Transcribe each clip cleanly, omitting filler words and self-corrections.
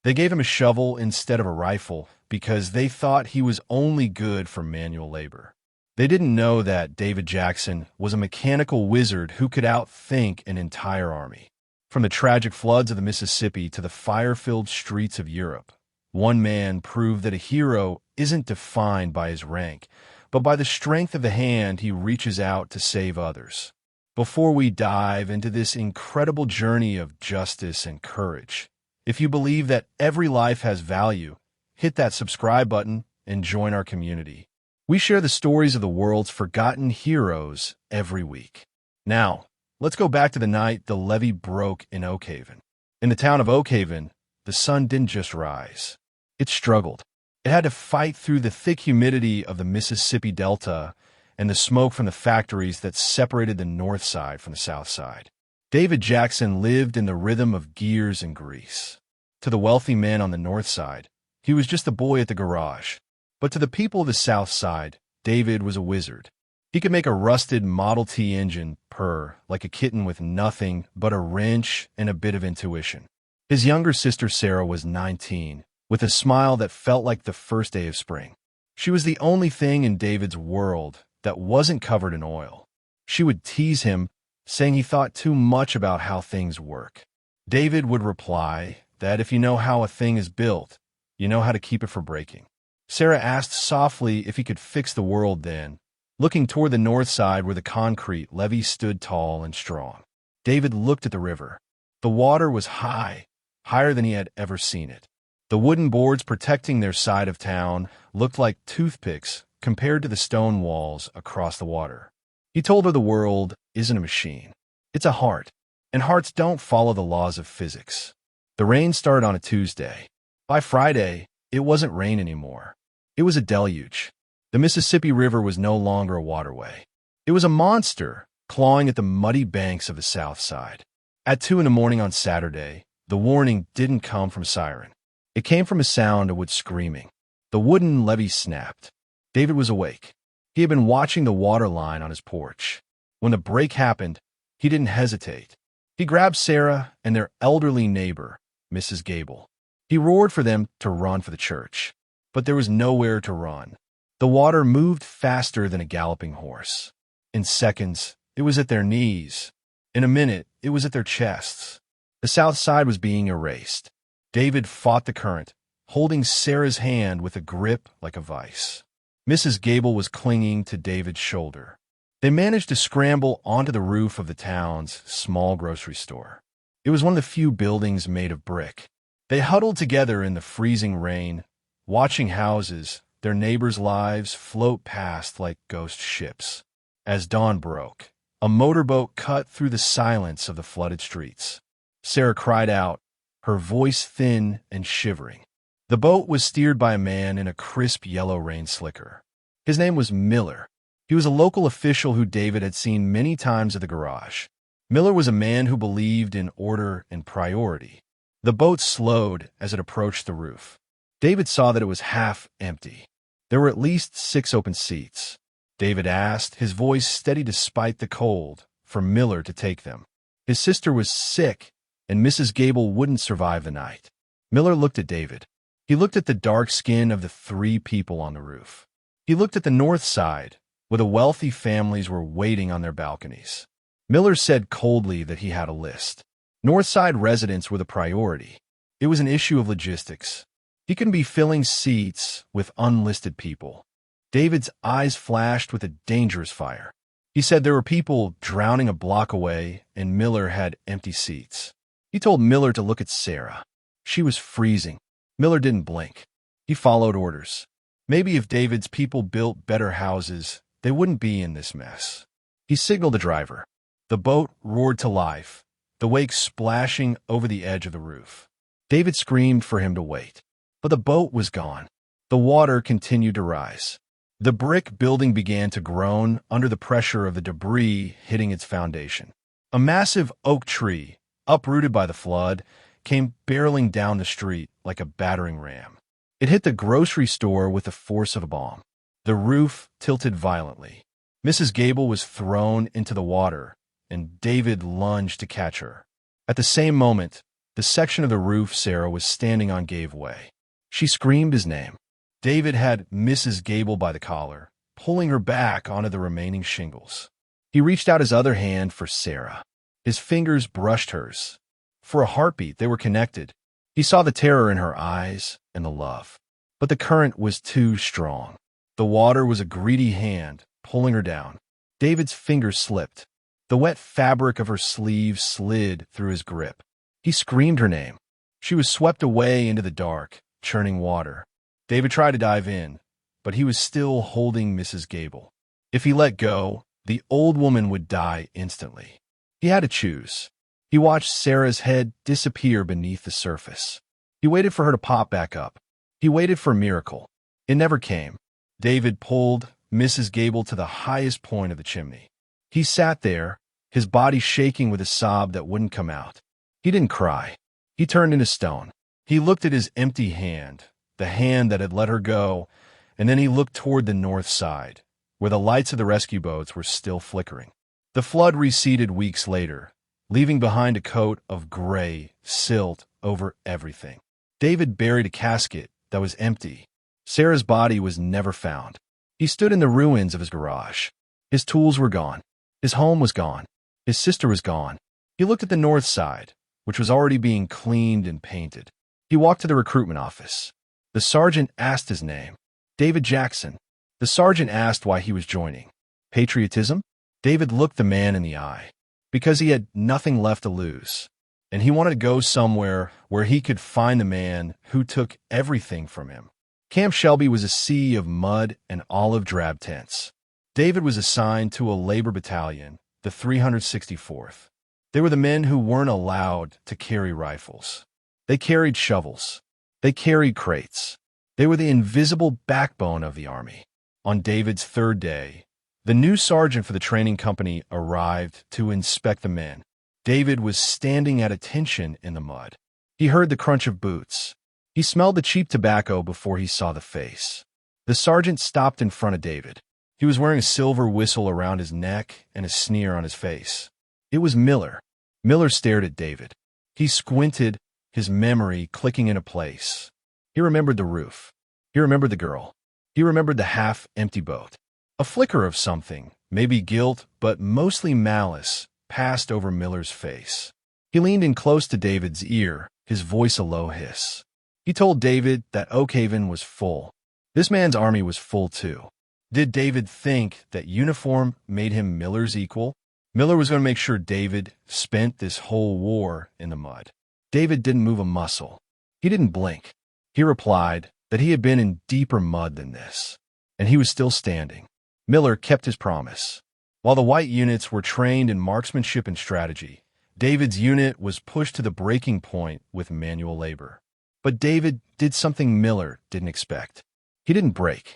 They gave him a shovel instead of a rifle because they thought he was only good for manual labor. They didn't know that David Jackson was a mechanical wizard who could outthink an entire army. From the tragic floods of the Mississippi to the fire-filled streets of Europe, one man proved that a hero isn't defined by his rank, but by the strength of the hand he reaches out to save others. Before we dive into this incredible journey of justice and courage, if you believe that every life has value, hit that subscribe button and join our community. We share the stories of the world's forgotten heroes every week. Now, let's go back to the night the levee broke in Oak Haven. In the town of Oak Haven, the sun didn't just rise. It struggled. It had to fight through the thick humidity of the Mississippi Delta and the smoke from the factories that separated the north side from the south side. David Jackson lived in the rhythm of gears and grease. To the wealthy men on the north side, he was just a boy at the garage. But to the people of the south side, David was a wizard. He could make a rusted Model T engine purr like a kitten with nothing but a wrench and a bit of intuition. His younger sister Sarah was 19, with a smile that felt like the first day of spring. She was the only thing in David's world that wasn't covered in oil. She would tease him, saying he thought too much about how things work. David would reply that if you know how a thing is built, you know how to keep it from breaking. Sarah asked softly if he could fix the world then, looking toward the north side where the concrete levee stood tall and strong. David looked at the river. The water was high, higher than he had ever seen it. The wooden boards protecting their side of town looked like toothpicks compared to the stone walls across the water. He told her the world isn't a machine. It's a heart, and hearts don't follow the laws of physics. The rain started on a Tuesday. By Friday, it wasn't rain anymore. It was a deluge. The Mississippi River was no longer a waterway. It was a monster clawing at the muddy banks of the south side. At 2 a.m. on Saturday, the warning didn't come from a siren. It came from a sound of wood screaming. The wooden levee snapped. David was awake. He had been watching the water line on his porch. When the break happened, he didn't hesitate. He grabbed Sarah and their elderly neighbor, Mrs. Gable. He roared for them to run for the church. But there was nowhere to run. The water moved faster than a galloping horse. In seconds, it was at their knees. In a minute, it was at their chests. The south side was being erased. David fought the current, holding Sarah's hand with a grip like a vice. Mrs. Gable was clinging to David's shoulder. They managed to scramble onto the roof of the town's small grocery store. It was one of the few buildings made of brick. They huddled together in the freezing rain, watching houses, their neighbors' lives float past like ghost ships. As dawn broke, a motorboat cut through the silence of the flooded streets. Sarah cried out, her voice thin and shivering. The boat was steered by a man in a crisp yellow rain slicker. His name was Miller. He was a local official who David had seen many times at the garage. Miller was a man who believed in order and priority. The boat slowed as it approached the roof. David saw that it was half empty. There were at least 6 open seats. David asked, his voice steady despite the cold, for Miller to take them. His sister was sick, and Mrs. Gable wouldn't survive the night. Miller looked at David. He looked at the dark skin of the 3 people on the roof. He looked at the north side, where the wealthy families were waiting on their balconies. Miller said coldly that he had a list. North side residents were the priority. It was an issue of logistics. He couldn't be filling seats with unlisted people. David's eyes flashed with a dangerous fire. He said there were people drowning a block away, and Miller had empty seats. He told Miller to look at Sarah. She was freezing. Miller didn't blink. He followed orders. Maybe if David's people built better houses, they wouldn't be in this mess. He signaled the driver. The boat roared to life, the wake splashing over the edge of the roof. David screamed for him to wait. But the boat was gone. The water continued to rise. The brick building began to groan under the pressure of the debris hitting its foundation. A massive oak tree, uprooted by the flood, came barreling down the street like a battering ram. It hit the grocery store with the force of a bomb. The roof tilted violently. Mrs. Gable was thrown into the water, and David lunged to catch her. At the same moment, The section of the roof Sarah was standing on gave way. She screamed his name. David had Mrs. Gable by the collar, pulling her back onto the remaining shingles. He reached out his other hand for Sarah. His fingers brushed hers. For a heartbeat, they were connected. He saw the terror in her eyes and the love. But the current was too strong. The water was a greedy hand, pulling her down. David's fingers slipped. The wet fabric of her sleeve slid through his grip. He screamed her name. She was swept away into the dark, churning water. David tried to dive in, but he was still holding Mrs. Gable. If he let go, the old woman would die instantly. He had to choose. He watched Sarah's head disappear beneath the surface. He waited for her to pop back up. He waited for a miracle. It never came. David pulled Mrs. Gable to the highest point of the chimney. He sat there, his body shaking with a sob that wouldn't come out. He didn't cry. He turned into stone. He looked at his empty hand, the hand that had let her go, and then he looked toward the north side, where the lights of the rescue boats were still flickering. The flood receded weeks later, leaving behind a coat of gray silt over everything. David buried a casket that was empty. Sarah's body was never found. He stood in the ruins of his garage. His tools were gone. His home was gone. His sister was gone. He looked at the north side, which was already being cleaned and painted. He walked to the recruitment office. The sergeant asked his name. David Jackson. The sergeant asked why he was joining. Patriotism? David looked the man in the eye. Because he had nothing left to lose. And he wanted to go somewhere where he could find the man who took everything from him. Camp Shelby was a sea of mud and olive drab tents. David was assigned to a labor battalion, the 364th. They were the men who weren't allowed to carry rifles. They carried shovels. They carried crates. They were the invisible backbone of the army. On David's third day, the new sergeant for the training company arrived to inspect the men. David was standing at attention in the mud. He heard the crunch of boots. He smelled the cheap tobacco before he saw the face. The sergeant stopped in front of David. He was wearing a silver whistle around his neck and a sneer on his face. It was Miller. Miller stared at David. He squinted, his memory clicking into place. He remembered the roof. He remembered the girl. He remembered the half-empty boat. A flicker of something, maybe guilt, but mostly malice, passed over Miller's face. He leaned in close to David's ear, his voice a low hiss. He told David that Oakhaven was full. This man's army was full too. Did David think that uniform made him Miller's equal? Miller was going to make sure David spent this whole war in the mud. David didn't move a muscle. He didn't blink. He replied that he had been in deeper mud than this, and he was still standing. Miller kept his promise. While the white units were trained in marksmanship and strategy, David's unit was pushed to the breaking point with manual labor. But David did something Miller didn't expect. He didn't break.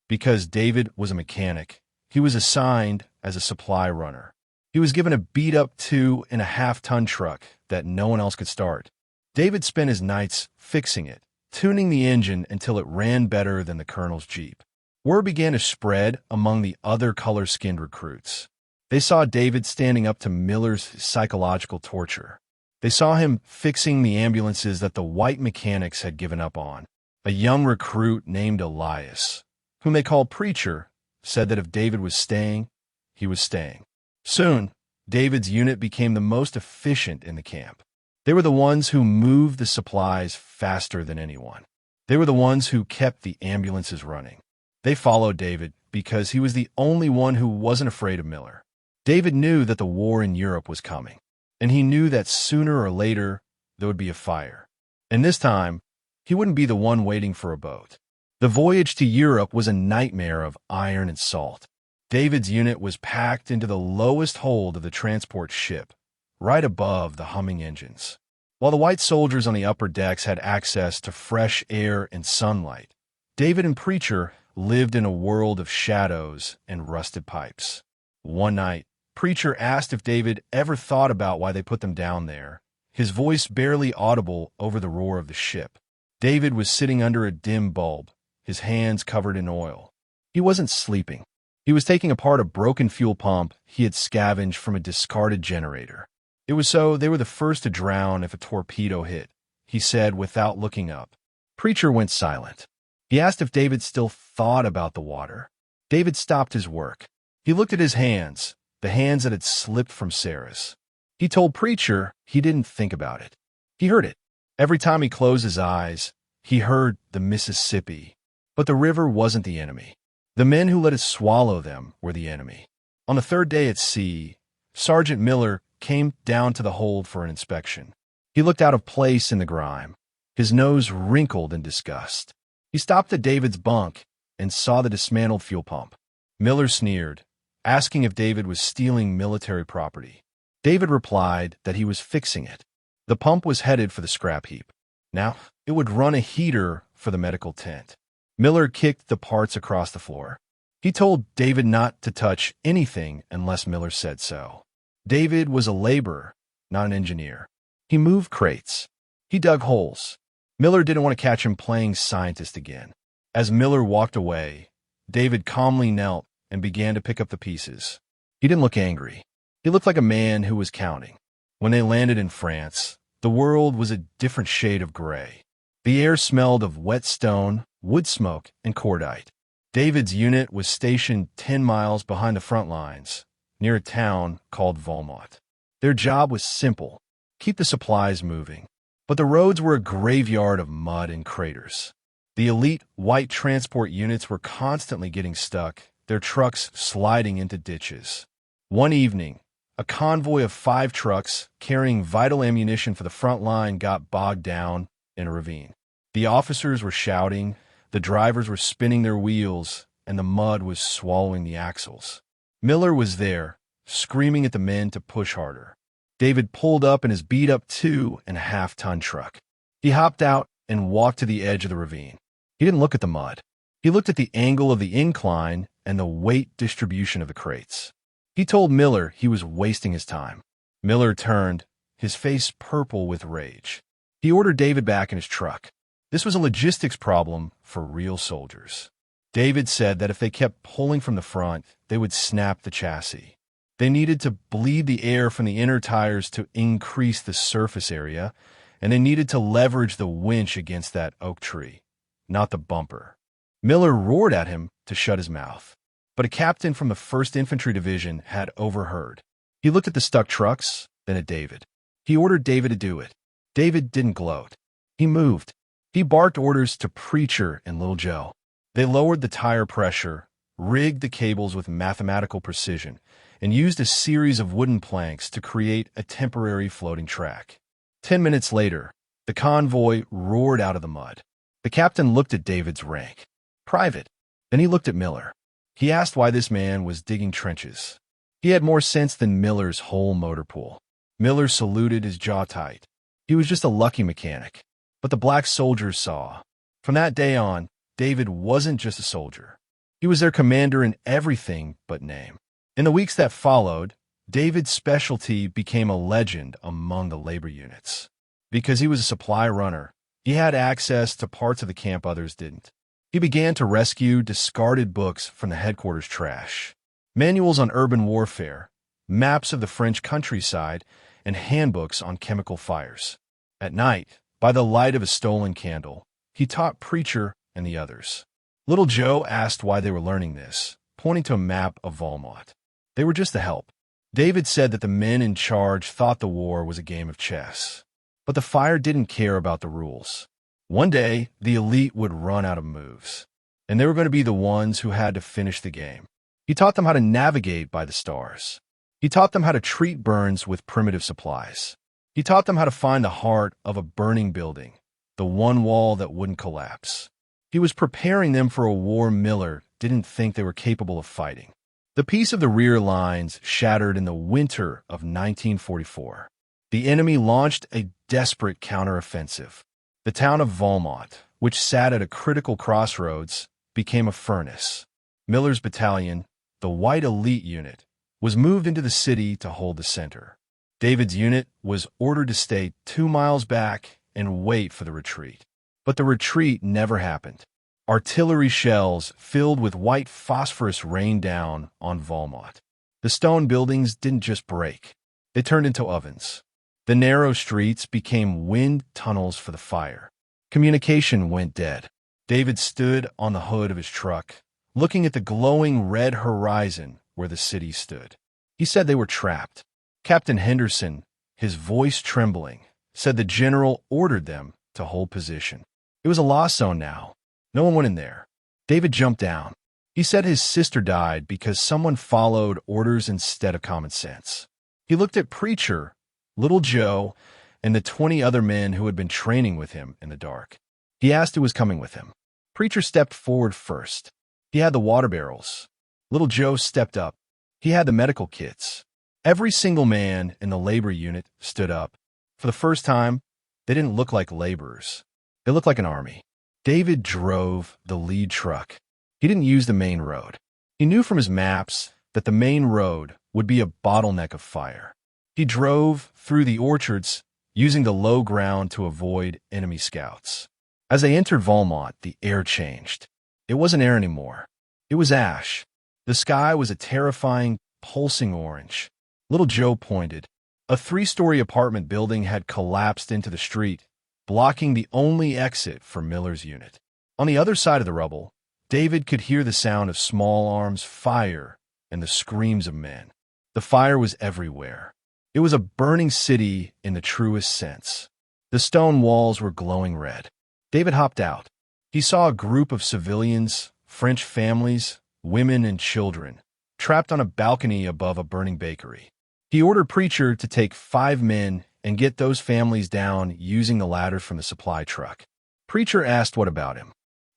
Because David was a mechanic, he was assigned as a supply runner. He was given a beat-up 2.5-ton truck that no one else could start. David spent his nights fixing it, tuning the engine until it ran better than the colonel's Jeep. Word began to spread among the other color-skinned recruits. They saw David standing up to Miller's psychological torture. They saw him fixing the ambulances that the white mechanics had given up on. A young recruit named Elias, whom they called Preacher, said that if David was staying, he was staying. Soon, David's unit became the most efficient in the camp. They were the ones who moved the supplies faster than anyone. They were the ones who kept the ambulances running. They followed David because he was the only one who wasn't afraid of Miller. David knew that the war in Europe was coming, and he knew that sooner or later there would be a fire. And this time, he wouldn't be the one waiting for a boat. The voyage to Europe was a nightmare of iron and salt. David's unit was packed into the lowest hold of the transport ship, right above the humming engines. While the white soldiers on the upper decks had access to fresh air and sunlight, David and Preacher lived in a world of shadows and rusted pipes. One night, Preacher asked if David ever thought about why they put them down there, his voice barely audible over the roar of the ship. David was sitting under a dim bulb, his hands covered in oil. He wasn't sleeping. He was taking apart a broken fuel pump he had scavenged from a discarded generator. It was so they were the first to drown if a torpedo hit, he said without looking up. Preacher went silent. He asked if David still thought about the water. David stopped his work. He looked at his hands, the hands that had slipped from Sarah's. He told Preacher he didn't think about it. He heard it. Every time he closed his eyes, he heard the Mississippi. But the river wasn't the enemy. The men who let it swallow them were the enemy. On the third day at sea, Sergeant Miller came down to the hold for an inspection. He looked out of place in the grime, his nose wrinkled in disgust. He stopped at David's bunk and saw the dismantled fuel pump. Miller sneered, asking if David was stealing military property. David replied that he was fixing it. The pump was headed for the scrap heap. Now, it would run a heater for the medical tent. Miller kicked the parts across the floor. He told David not to touch anything unless Miller said so. David was a laborer, not an engineer. He moved crates. He dug holes. Miller didn't want to catch him playing scientist again. As Miller walked away, David calmly knelt and began to pick up the pieces. He didn't look angry. He looked like a man who was counting. When they landed in France, the world was a different shade of gray. The air smelled of wet stone, wood smoke, and cordite. David's unit was stationed 10 miles behind the front lines, near a town called Valmont. Their job was simple: keep the supplies moving. But the roads were a graveyard of mud and craters. The elite white transport units were constantly getting stuck, their trucks sliding into ditches. One evening, a convoy of 5 trucks carrying vital ammunition for the front line got bogged down in a ravine. The officers were shouting, the drivers were spinning their wheels, and the mud was swallowing the axles. Miller was there, screaming at the men to push harder. David pulled up in his beat-up 2.5-ton truck. He hopped out and walked to the edge of the ravine. He didn't look at the mud. He looked at the angle of the incline and the weight distribution of the crates. He told Miller he was wasting his time. Miller turned, his face purple with rage. He ordered David back in his truck. This was a logistics problem for real soldiers. David said that if they kept pulling from the front, they would snap the chassis. They needed to bleed the air from the inner tires to increase the surface area, and they needed to leverage the winch against that oak tree, not the bumper. Miller roared at him to shut his mouth, but a captain from the 1st Infantry Division had overheard. He looked at the stuck trucks, then at David. He ordered David to do it. David didn't gloat. He moved. He barked orders to Preacher and Little Joe. They lowered the tire pressure, rigged the cables with mathematical precision, and used a series of wooden planks to create a temporary floating track. 10 minutes later, the convoy roared out of the mud. The captain looked at David's rank. Private. Then he looked at Miller. He asked why this man was digging trenches. He had more sense than Miller's whole motor pool. Miller saluted, his jaw tight. He was just a lucky mechanic. But the black soldiers saw. From that day on, David wasn't just a soldier. He was their commander in everything but name. In the weeks that followed, David's specialty became a legend among the labor units. Because he was a supply runner, he had access to parts of the camp others didn't. He began to rescue discarded books from the headquarters trash, manuals on urban warfare, maps of the French countryside, and handbooks on chemical fires. At night, by the light of a stolen candle, he taught Preacher and the others. Little Joe asked why they were learning this, pointing to a map of Valmont. They were just to help. David said that the men in charge thought the war was a game of chess. But the fire didn't care about the rules. One day, the elite would run out of moves, and they were going to be the ones who had to finish the game. He taught them how to navigate by the stars. He taught them how to treat burns with primitive supplies. He taught them how to find the heart of a burning building, the one wall that wouldn't collapse. He was preparing them for a war Miller didn't think they were capable of fighting. The peace of the rear lines shattered in the winter of 1944. The enemy launched a desperate counteroffensive. The town of Valmont, which sat at a critical crossroads, became a furnace. Miller's battalion, the White Elite Unit, was moved into the city to hold the center. David's unit was ordered to stay 2 miles back and wait for the retreat. But the retreat never happened. Artillery shells filled with white phosphorus rained down on Valmont. The stone buildings didn't just break. They turned into ovens. The narrow streets became wind tunnels for the fire. Communication went dead. David stood on the hood of his truck, looking at the glowing red horizon where the city stood. He said they were trapped. Captain Henderson, his voice trembling, said the general ordered them to hold position. It was a lost zone now. No one went in there. David jumped down. He said his sister died because someone followed orders instead of common sense. He looked at Preacher, Little Joe, and the 20 other men who had been training with him in the dark. He asked who was coming with him. Preacher stepped forward first. He had the water barrels. Little Joe stepped up. He had the medical kits. Every single man in the labor unit stood up. For the first time, they didn't look like laborers. They looked like an army. David drove the lead truck. He didn't use the main road. He knew from his maps that the main road would be a bottleneck of fire. He drove through the orchards, using the low ground to avoid enemy scouts. As they entered Valmont, the air changed. It wasn't air anymore. It was ash. The sky was a terrifying, pulsing orange. Little Joe pointed. A 3-story apartment building had collapsed into the street, blocking the only exit for Miller's unit. On the other side of the rubble, David could hear the sound of small arms fire and the screams of men. The fire was everywhere. It was a burning city in the truest sense. The stone walls were glowing red. David hopped out. He saw a group of civilians, French families, women and children, trapped on a balcony above a burning bakery. He ordered Preacher to take 5 men and get those families down using the ladder from the supply truck. Preacher asked what about him.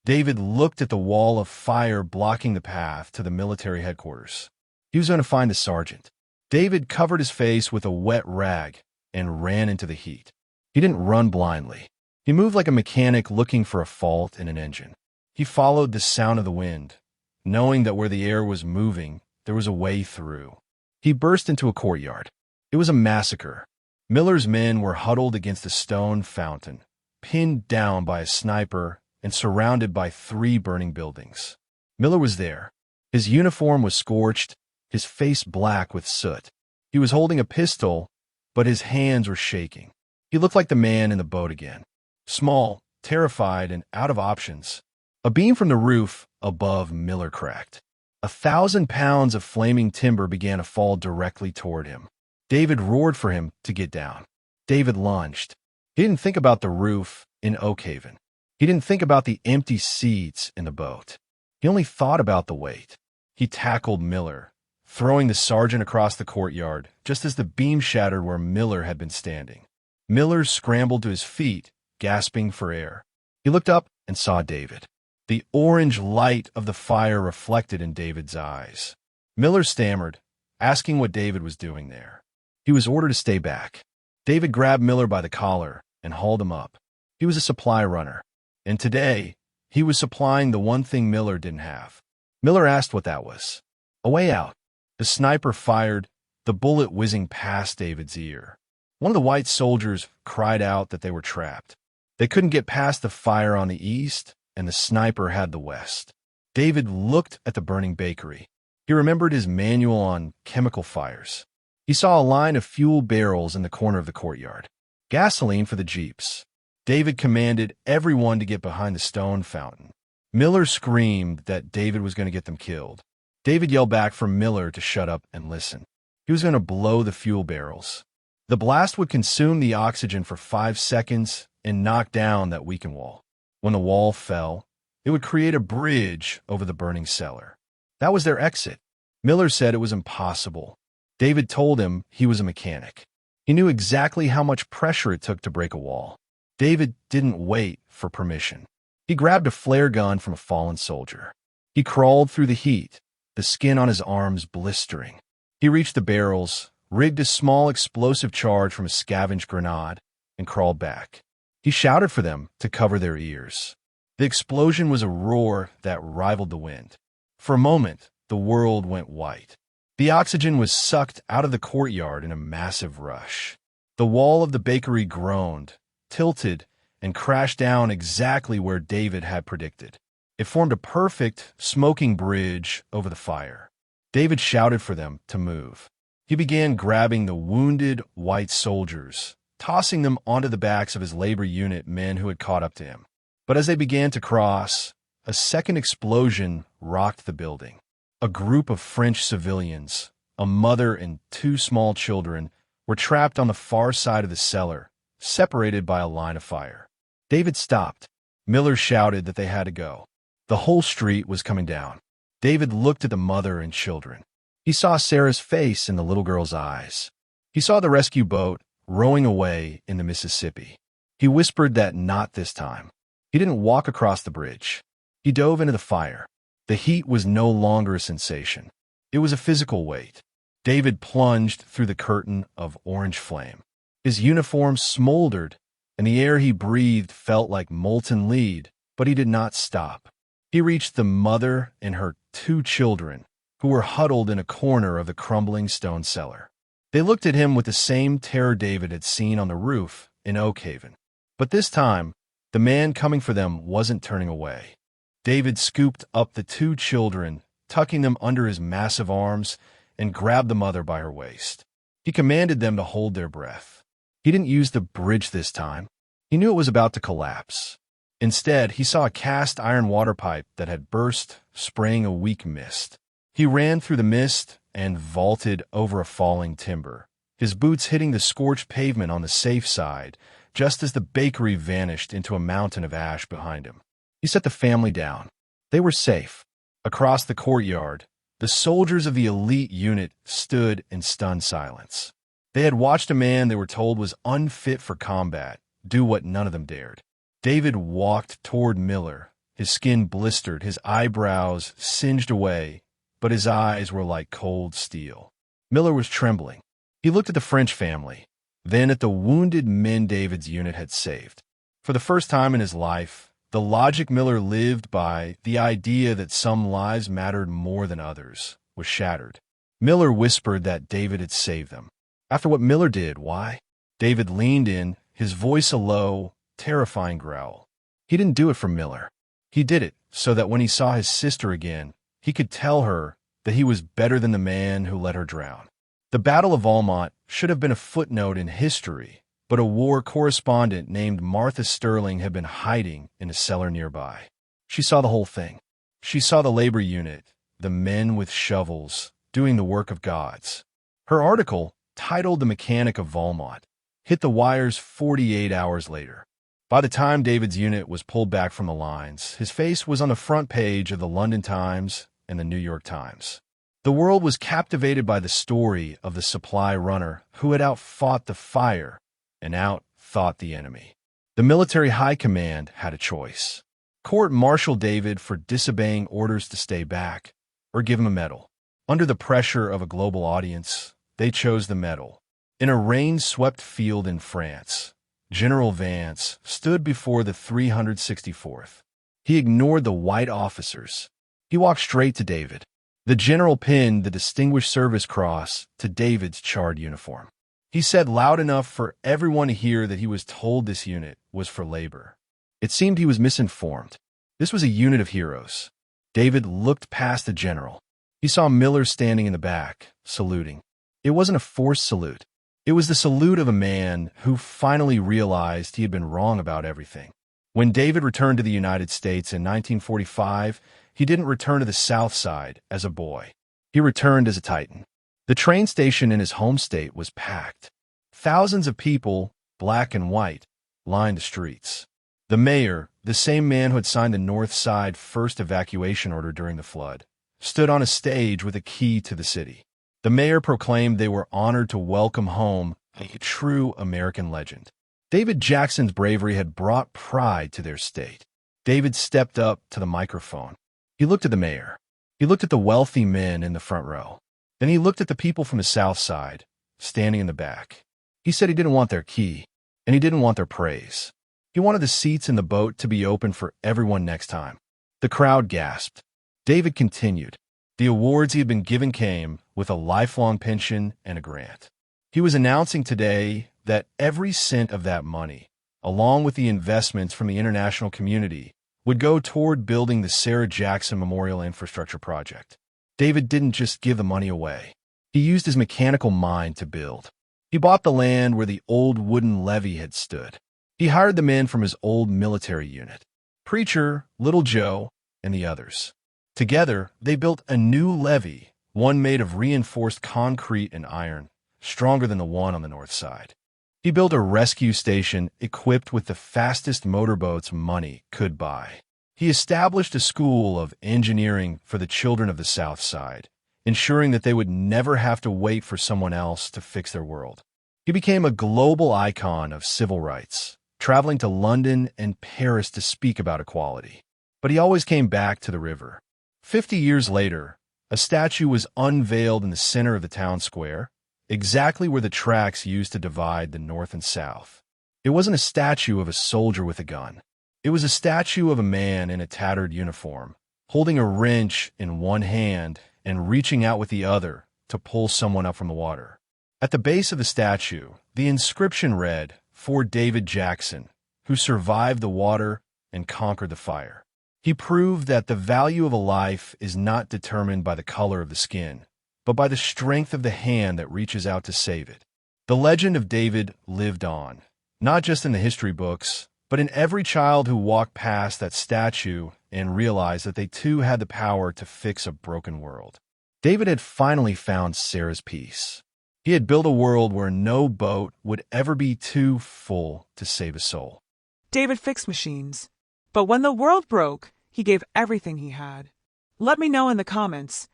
David looked at the wall of fire blocking the path to the military headquarters. He was going to find the sergeant. David covered his face with a wet rag and ran into the heat. He didn't run blindly. He moved like a mechanic looking for a fault in an engine. He followed the sound of the wind, knowing that where the air was moving, there was a way through. He burst into a courtyard. It was a massacre. Miller's men were huddled against a stone fountain, pinned down by a sniper and surrounded by 3 burning buildings. Miller was there. His uniform was scorched, his face black with soot. He was holding a pistol, but his hands were shaking. He looked like the man in the boat again. Small, terrified, and out of options. A beam from the roof above Miller cracked. 1,000 pounds of flaming timber began to fall directly toward him. David roared for him to get down. David lunged. He didn't think about the roof in Oakhaven. He didn't think about the empty seats in the boat. He only thought about the weight. He tackled Miller, throwing the sergeant across the courtyard just as the beam shattered where Miller had been standing. Miller scrambled to his feet, gasping for air. He looked up and saw David. The orange light of the fire reflected in David's eyes. Miller stammered, asking what David was doing there. He was ordered to stay back. David grabbed Miller by the collar and hauled him up. He was a supply runner, and today he was supplying the one thing Miller didn't have. Miller asked what that was. A way out. The sniper fired, the bullet whizzing past David's ear. One of the white soldiers cried out that they were trapped. They couldn't get past the fire on the east, and the sniper had the west. David looked at the burning bakery. He remembered his manual on chemical fires. He saw a line of fuel barrels in the corner of the courtyard. Gasoline for the jeeps. David commanded everyone to get behind the stone fountain. Miller screamed that David was going to get them killed. David yelled back for Miller to shut up and listen. He was going to blow the fuel barrels. The blast would consume the oxygen for 5 seconds and knock down that weakened wall. When the wall fell, it would create a bridge over the burning cellar. That was their exit. Miller said it was impossible. David told him he was a mechanic. He knew exactly how much pressure it took to break a wall. David didn't wait for permission. He grabbed a flare gun from a fallen soldier. He crawled through the heat, the skin on his arms blistering. He reached the barrels, rigged a small explosive charge from a scavenged grenade, and crawled back. He shouted for them to cover their ears. The explosion was a roar that rivaled the wind. For a moment, the world went white. The oxygen was sucked out of the courtyard in a massive rush. The wall of the bakery groaned, tilted, and crashed down exactly where David had predicted. It formed a perfect, smoking bridge over the fire. David shouted for them to move. He began grabbing the wounded white soldiers, tossing them onto the backs of his labor unit men who had caught up to him. But as they began to cross, a second explosion rocked the building. A group of French civilians, a mother and two small children, were trapped on the far side of the cellar, separated by a line of fire. David stopped. Miller shouted that they had to go. The whole street was coming down. David looked at the mother and children. He saw Sarah's face in the little girl's eyes. He saw the rescue boat rowing away in the Mississippi. He whispered that not this time. He didn't walk across the bridge. He dove into the fire. The heat was no longer a sensation. It was a physical weight. David plunged through the curtain of orange flame. His uniform smoldered, and the air he breathed felt like molten lead, but he did not stop. He reached the mother and her two children, who were huddled in a corner of the crumbling stone cellar. They looked at him with the same terror David had seen on the roof in Oak Haven. But this time, the man coming for them wasn't turning away. David scooped up the two children, tucking them under his massive arms, and grabbed the mother by her waist. He commanded them to hold their breath. He didn't use the bridge this time. He knew it was about to collapse. Instead, he saw a cast iron water pipe that had burst, spraying a weak mist. He ran through the mist and vaulted over a falling timber, his boots hitting the scorched pavement on the safe side, just as the bakery vanished into a mountain of ash behind him. He set the family down. They were safe. Across the courtyard, the soldiers of the elite unit stood in stunned silence. They had watched a man they were told was unfit for combat do what none of them dared. David walked toward Miller, his skin blistered, his eyebrows singed away, but his eyes were like cold steel. Miller was trembling. He looked at the French family, then at the wounded men David's unit had saved. For the first time in his life, the logic Miller lived by, the idea that some lives mattered more than others, was shattered. Miller whispered that David had saved them. After what Miller did, why? David leaned in, his voice a low, terrifying growl. He didn't do it for Miller. He did it so that when he saw his sister again, he could tell her that he was better than the man who let her drown. The Battle of Almont should have been a footnote in history, but a war correspondent named Martha Sterling had been hiding in a cellar nearby. She saw the whole thing. She saw the labor unit, the men with shovels, doing the work of gods. Her article, titled The Mechanic of Valmont, hit the wires 48 hours later. By the time David's unit was pulled back from the lines, his face was on the front page of the London Times and the New York Times. The world was captivated by the story of the supply runner who had outfought the fire and outthought the enemy. The military high command had a choice: court-martial David for disobeying orders to stay back, or give him a medal. Under the pressure of a global audience, they chose the medal. In a rain-swept field in France, General Vance stood before the 364th. He ignored the white officers. He walked straight to David. The general pinned the Distinguished Service Cross to David's charred uniform. He said loud enough for everyone to hear that he was told this unit was for labor. It seemed he was misinformed. This was a unit of heroes. David looked past the general. He saw Miller standing in the back, saluting. It wasn't a forced salute. It was the salute of a man who finally realized he had been wrong about everything. When David returned to the United States in 1945, he didn't return to the South Side as a boy. He returned as a Titan. The train station in his home state was packed. Thousands of people, black and white, lined the streets. The mayor, the same man who had signed the North Side first evacuation order during the flood, stood on a stage with a key to the city. The mayor proclaimed they were honored to welcome home a true American legend. David Jackson's bravery had brought pride to their state. David stepped up to the microphone. He looked at the mayor. He looked at the wealthy men in the front row. Then he looked at the people from the South Side, standing in the back. He said he didn't want their key, and he didn't want their praise. He wanted the seats in the boat to be open for everyone next time. The crowd gasped. David continued. The awards he had been given came with a lifelong pension and a grant. He was announcing today that every cent of that money, along with the investments from the international community, would go toward building the Sarah Jackson Memorial Infrastructure Project. David didn't just give the money away. He used his mechanical mind to build. He bought the land where the old wooden levee had stood. He hired the men from his old military unit, Preacher, Little Joe, and the others. Together, they built a new levee, one made of reinforced concrete and iron, stronger than the one on the north side. He built a rescue station equipped with the fastest motorboats money could buy. He established a school of engineering for the children of the South Side, ensuring that they would never have to wait for someone else to fix their world. He became a global icon of civil rights, traveling to London and Paris to speak about equality. But he always came back to the river. 50 years later, a statue was unveiled in the center of the town square, exactly where the tracks used to divide the North and South. It wasn't a statue of a soldier with a gun. It was a statue of a man in a tattered uniform, holding a wrench in one hand and reaching out with the other to pull someone up from the water. At the base of the statue, the inscription read, "For David Jackson, who survived the water and conquered the fire." He proved that the value of a life is not determined by the color of the skin, but by the strength of the hand that reaches out to save it. The legend of David lived on, not just in the history books, but in every child who walked past that statue and realized that they too had the power to fix a broken world. David had finally found Sarah's peace. He had built a world where no boat would ever be too full to save a soul. David fixed machines, but when the world broke, he gave everything he had. Let me know in the comments,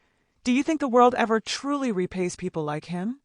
do you think the world ever truly repays people like him?